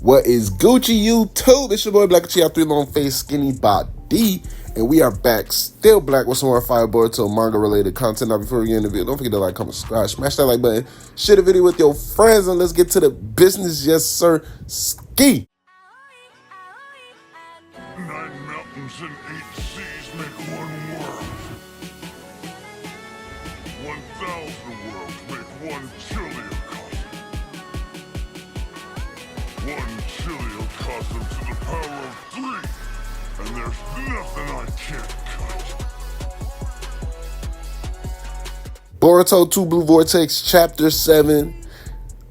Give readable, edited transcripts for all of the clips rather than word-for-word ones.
What is Gucci YouTube? It's your boy Black Chi, 3 long face, skinny body, and we are back, still black with some more fire Boruto manga related content. Now, before we get into the video, don't forget to like, comment, subscribe, smash that like button, share the video with your friends, and let's get to the business. Yes, sir. Ski. 9 mountains and 8 seas make one world. 1,000 worlds make one chiliocosm. 1 chiliocosm to the power of 3, and there's nothing I can't cut. Boruto 2 Blue Vortex, Chapter 7.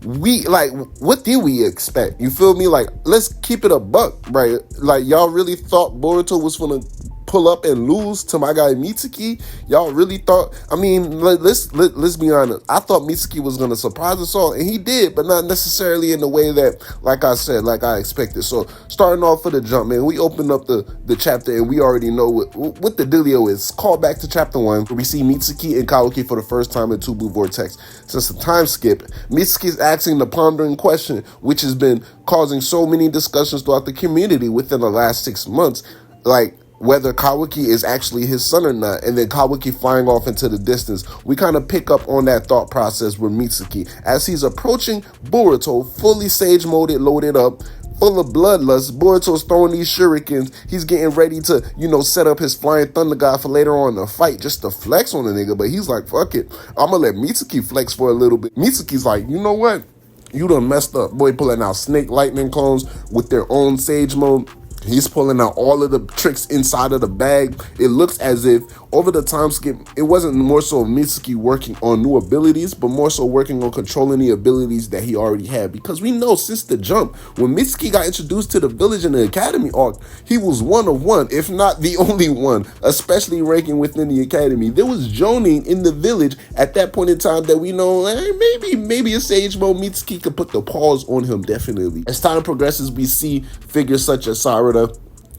What did we expect? You feel me? Like, let's keep it a buck, right? Like, y'all really thought Boruto was gonna pull up and lose to my guy Mitsuki? Y'all really thought? I mean, let's be honest. I thought Mitsuki was gonna surprise us all, and he did, but not necessarily in the way that, like I said, like I expected. So, starting off for the jump, man, we opened up the chapter, and we already know what the dealio is. Call back to chapter 1, where we see Mitsuki and Kawaki for the first time in 2 Blue Vortex. Since the time skip, Mitsuki's asking the pondering question, which has been causing so many discussions throughout the community within the last 6 months, like whether Kawaki is actually his son or not, and then Kawaki flying off into the distance. We kind of pick up on that thought process with Mitsuki as he's approaching Boruto, fully sage-moded, loaded up, full of bloodlust. Boruto's throwing these shurikens. He's getting ready to, set up his flying thunder god for later on in the fight, just to flex on the nigga. But he's like, fuck it, I'm gonna let Mitsuki flex for a little bit. Mitsuki's like, you know what? You done messed up. Boy, pulling out snake lightning clones with their own sage mode. He's pulling out all of the tricks inside of the bag. It looks as if over the time skip, it wasn't more so Mitsuki working on new abilities, but more so working on controlling the abilities that he already had. Because we know since the jump, when Mitsuki got introduced to the village in the academy arc, he was one of one, if not the only one, especially ranking within the academy. There was Jonin in the village at that point in time that we know, maybe a sage mode Mitsuki could put the pause on him, definitely. As time progresses, we see figures such as Sarada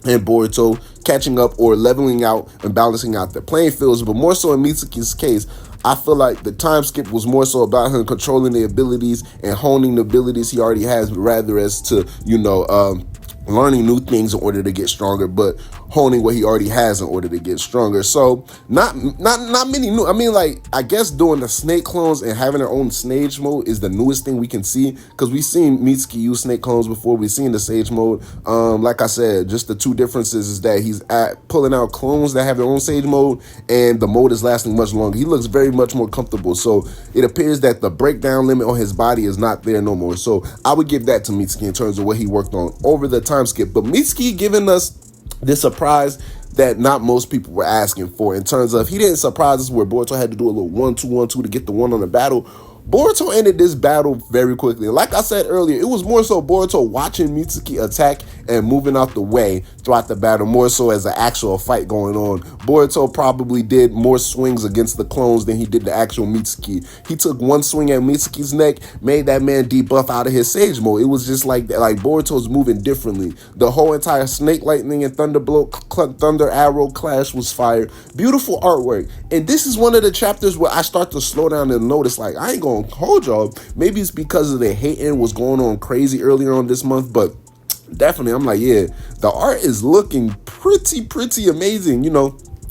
and Boruto catching up or leveling out and balancing out the playing fields, but more so in Mitsuki's case, I feel like the time skip was more so about him controlling the abilities and honing the abilities he already has, rather as to, learning new things in order to get stronger, but honing what he already has in order to get stronger. So not many new. I mean, like, I guess doing the snake clones and having their own sage mode is the newest thing we can see, because we've seen Mitsuki use snake clones before. We've seen the sage mode. Like I said, just the two differences is that he's pulling out clones that have their own sage mode, and the mode is lasting much longer. He looks very much more comfortable. So it appears that the breakdown limit on his body is not there no more. So I would give that to Mitsuki in terms of what he worked on over the time skip. But Mitsuki giving us this surprise that not most people were asking for, in terms of he didn't surprise us where Boruto had to do a little 1-2-1-2 to get the one on the battle. Boruto ended this battle very quickly. Like I said earlier, it was more so Boruto watching Mitsuki attack and moving out the way throughout the battle, more so as an actual fight going on. Boruto probably did more swings against the clones than he did the actual Mitsuki. He took one swing at Mitsuki's neck, made that man debuff out of his sage mode. It was just like Boruto's moving differently. The whole entire snake lightning and thunder arrow clash was fire. Beautiful artwork. And this is one of the chapters where I start to slow down and notice, like, I ain't gonna hold y'all, maybe it's because of the hating was going on crazy earlier on this month, but definitely I'm like, yeah, the art is looking pretty amazing.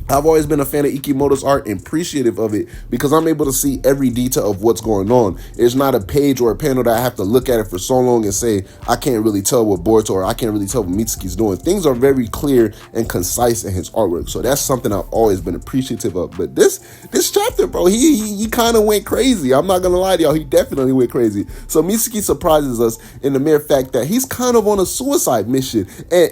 I've always been a fan of Ikimoto's art and appreciative of it because I'm able to see every detail of what's going on. It's not a page or a panel that I have to look at it for so long and say, I can't really tell what Boruto or I can't really tell what Mitsuki's doing. Things are very clear and concise in his artwork. So that's something I've always been appreciative of. But this chapter, bro, he kind of went crazy. I'm not going to lie to y'all. He definitely went crazy. So Mitsuki surprises us in the mere fact that he's kind of on a suicide mission. And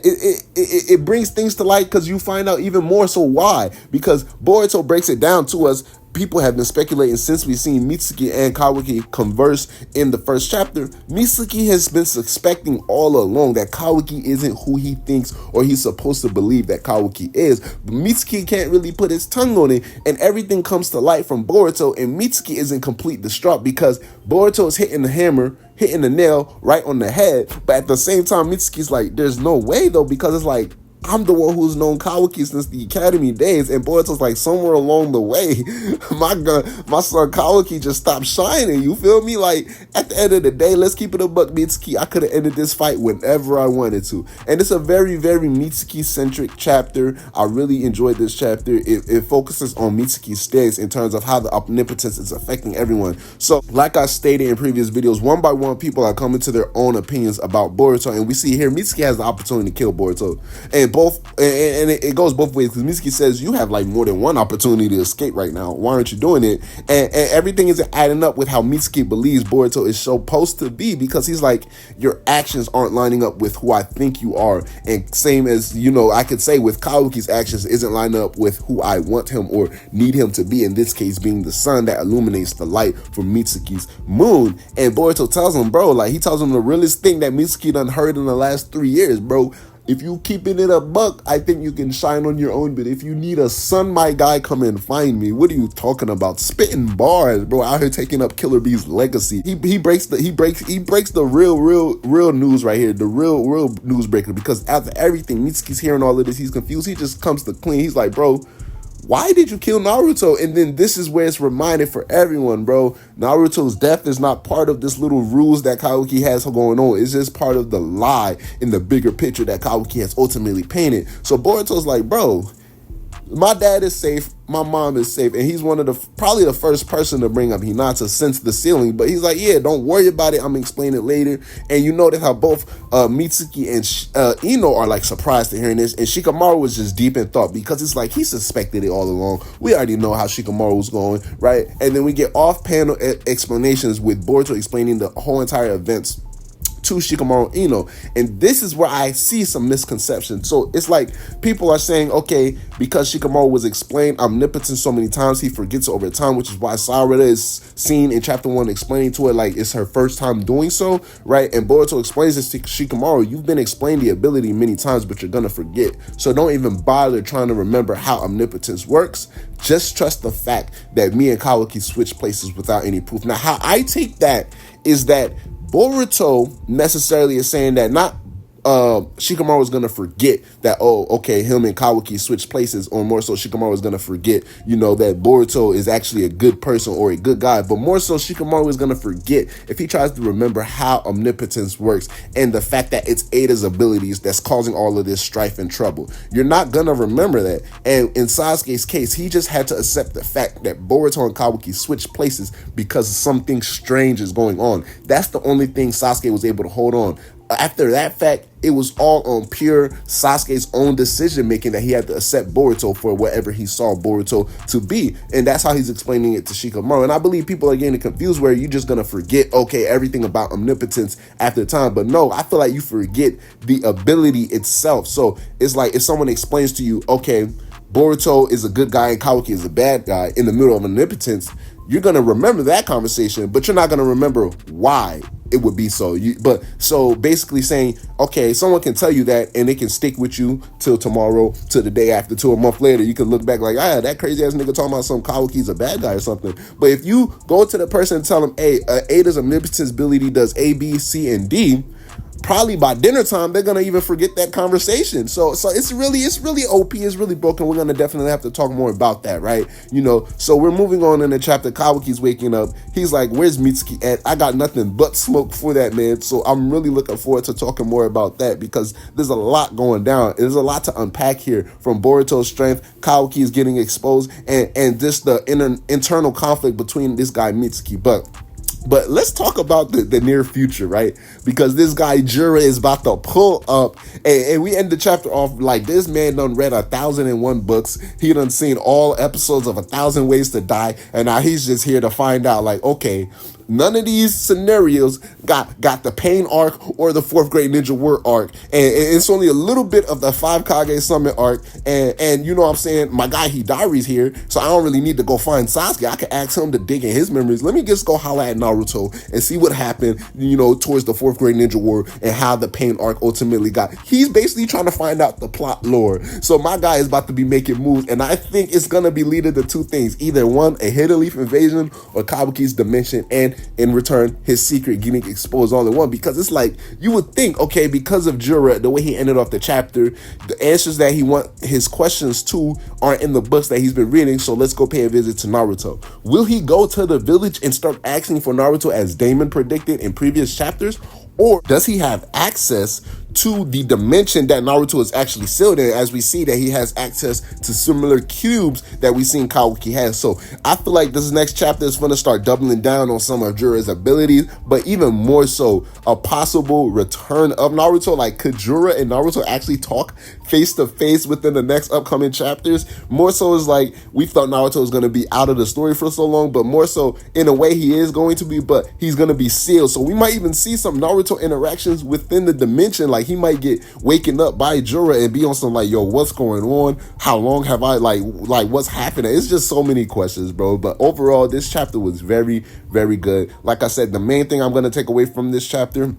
it brings things to light because you find out even more so why. Because Boruto breaks it down to us. People have been speculating since we've seen Mitsuki and Kawaki converse in the first chapter. Mitsuki has been suspecting all along that Kawaki isn't who he thinks or he's supposed to believe that Kawaki is. But Mitsuki can't really put his tongue on it, and everything comes to light from Boruto, and Mitsuki is in complete distraught because Boruto is hitting the hammer, hitting the nail right on the head. But at the same time, Mitsuki's like, there's no way though, because it's like, I'm the one who's known Kawaki since the academy days, and Boruto's like somewhere along the way, my son Kawaki just stopped shining. You feel me? Like at the end of the day, let's keep it a buck, Mitsuki. I could have ended this fight whenever I wanted to, and it's a very, very Mitsuki centric chapter. I really enjoyed this chapter. It focuses on Mitsuki's stance in terms of how the omnipotence is affecting everyone. So, like I stated in previous videos, one by one, people are coming to their own opinions about Boruto, and we see here Mitsuki has the opportunity to kill Boruto, and it goes both ways, because Mitsuki says you have like more than one opportunity to escape right now. Why aren't you doing it? And everything is adding up with how Mitsuki believes Boruto is supposed to be, because he's like, your actions aren't lining up with who I think you are, and same as, you know, I could say with Kawaki's actions isn't lining up with who I want him or need him to be, in this case being the sun that illuminates the light from Mitsuki's moon. And Boruto tells him, bro, like he tells him the realest thing that Mitsuki done heard in the last 3 years, bro. If you keeping it a buck, I think you can shine on your own. But if you need a son, my guy, come and find me. What are you talking about? Spitting bars, bro. Out here taking up Killer Bee's legacy. He breaks the real news right here. The real newsbreaker. Because after everything, Mitsuki's hearing all of this. He's confused. He just comes to clean. He's like, bro, why did you kill Naruto? And then this is where it's reminded for everyone, bro. Naruto's death is not part of this little ruse that Kawaki has going on. It's just part of the lie in the bigger picture that Kawaki has ultimately painted. So Boruto's like, bro, my dad is safe, my mom is safe, and he's one of the probably the first person to bring up Hinata since the ceiling. But he's like, yeah, don't worry about it, I'm gonna explain it later. And you notice how both Mitsuki and Ino are like surprised to hearing this, and Shikamaru was just deep in thought, because it's like he suspected it all along. We already know how Shikamaru was going, right? And then we get off-panel explanations with Boruto explaining the whole entire events to Shikamaru Ino, and this is where I see some misconception. So it's like people are saying, okay, because Shikamaru was explained omnipotence so many times, he forgets over time, which is why Sarada is seen in chapter 1 explaining to it like it's her first time doing so, right? And Boruto explains this to Shikamaru, you've been explained the ability many times, but you're gonna forget, so don't even bother trying to remember how omnipotence works. Just trust the fact that me and Kawaki switch places without any proof. Now, how I take that is that Boruto necessarily is saying that not Shikamaru is going to forget that, oh, okay, him and Kawaki switched places, or more so Shikamaru is going to forget, you know, that Boruto is actually a good person or a good guy. But more so Shikamaru is going to forget if he tries to remember how omnipotence works and the fact that it's Ada's abilities that's causing all of this strife and trouble. You're not going to remember that. And in Sasuke's case, he just had to accept the fact that Boruto and Kawaki switched places because something strange is going on. That's the only thing Sasuke was able to hold on. After that fact, it was all on pure Sasuke's own decision making that he had to accept Boruto for whatever he saw Boruto to be. And that's how he's explaining it to Shikamaru. And I believe people are getting confused where you're just going to forget, okay, everything about omnipotence after time. But no, I feel like you forget the ability itself. So it's like if someone explains to you, okay, Boruto is a good guy and Kawaki is a bad guy in the middle of omnipotence, you're going to remember that conversation, but you're not going to remember why it would be so. So basically saying, okay, someone can tell you that and it can stick with you till tomorrow, till the day after, till a month later. You can look back like, that crazy ass nigga talking about some Kawaki's a bad guy or something. But if you go to the person and tell them, hey, Ada's omnipotence ability does A, B, C, and D, probably by dinner time they're gonna even forget that conversation. So it's really OP, it's really broken. We're gonna definitely have to talk more about that, right? You know, so we're moving on in the chapter. Kawaki's waking up. He's like, where's Mitsuki at? I got nothing but smoke for that, man. So I'm really looking forward to talking more about that, because there's a lot going down. There's a lot to unpack here, from Boruto's strength, Kawaki is getting exposed, and just the internal conflict between this guy Mitsuki. But let's talk about the near future, right? Because this guy Jura is about to pull up, and we end the chapter off like this man done read 1,001 books. He done seen all episodes of 1,000 Ways to Die, and now he's just here to find out, like, okay, none of these scenarios got the Pain arc or the Fourth Great Ninja War arc, and it's only a little bit of the 5 Kage Summit arc, and you know what I'm saying, my guy Hidari's here, so I don't really need to go find Sasuke. I can ask him to dig in his memories. Let me just go holla at Naruto and see what happened, you know, towards the Fourth Great Ninja War and how the Pain arc ultimately got. He's basically trying to find out the plot lore. So my guy is about to be making moves, and I think it's gonna be leading to two things: either one, a Hidden Leaf invasion, or Kawaki's dimension, and and in return his secret getting exposed all in one. Because it's like, you would think, okay, because of Jura, the way he ended off the chapter, the answers that he want his questions to aren't in the books that he's been reading, so let's go pay a visit to Naruto. Will he go to the village and start asking for Naruto as Damon predicted in previous chapters? Or does he have access to the dimension that Naruto is actually sealed in, as we see that he has access to similar cubes that we seen Kawaki has? So I feel like this next chapter is going to start doubling down on some of Jura's abilities, but even more so, a possible return of Naruto. Like, could Jura and Naruto actually talk face to face within the next upcoming chapters? More so is like, we thought Naruto was going to be out of the story for so long, but more so in a way he is going to be, but he's going to be sealed. So we might even see some Naruto interactions within the dimension. Like, he might get waken up by Jura and be on some like, yo, what's going on? How long have I like what's happening? It's just so many questions, bro. But overall, this chapter was very, very good. Like I said, the main thing I'm going to take away from this chapter,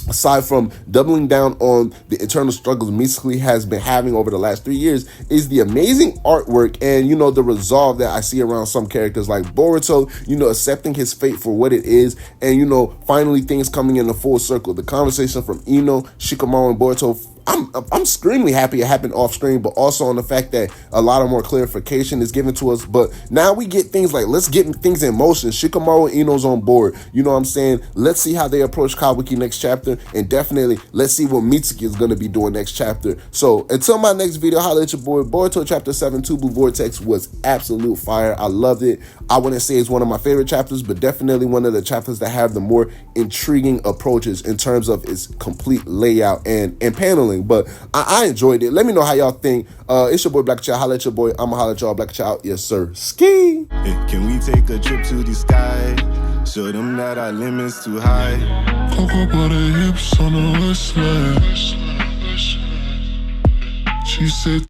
aside from doubling down on the internal struggles Mitsuki has been having over the last 3 years, is the amazing artwork and, you know, the resolve that I see around some characters like Boruto, you know, accepting his fate for what it is, and, you know, finally things coming in a full circle. The conversation from Ino, Shikamaru, and Boruto, I'm extremely happy it happened off screen, but also on the fact that a lot of more clarification is given to us. But now we get things like, let's get things in motion. Shikamaru and Ino's on board. You know what I'm saying? Let's see how they approach Kawaki next chapter, and definitely let's see what Mitsuki is going to be doing next chapter. So until my next video, holla at your boy. Boruto chapter 7, 2 Blue Vortex was absolute fire. I loved it. I wouldn't say it's one of my favorite chapters, but definitely one of the chapters that have the more intriguing approaches in terms of its complete layout and paneling. But I enjoyed it. Let me know how y'all think. It's your boy Black Child. Holla at your boy. I'ma holla at y'all. Black Child. Yes, sir. Ski. Hey, can we take a trip to the sky? Show them that our limits too high. Cocoa butter hips on the west side. She said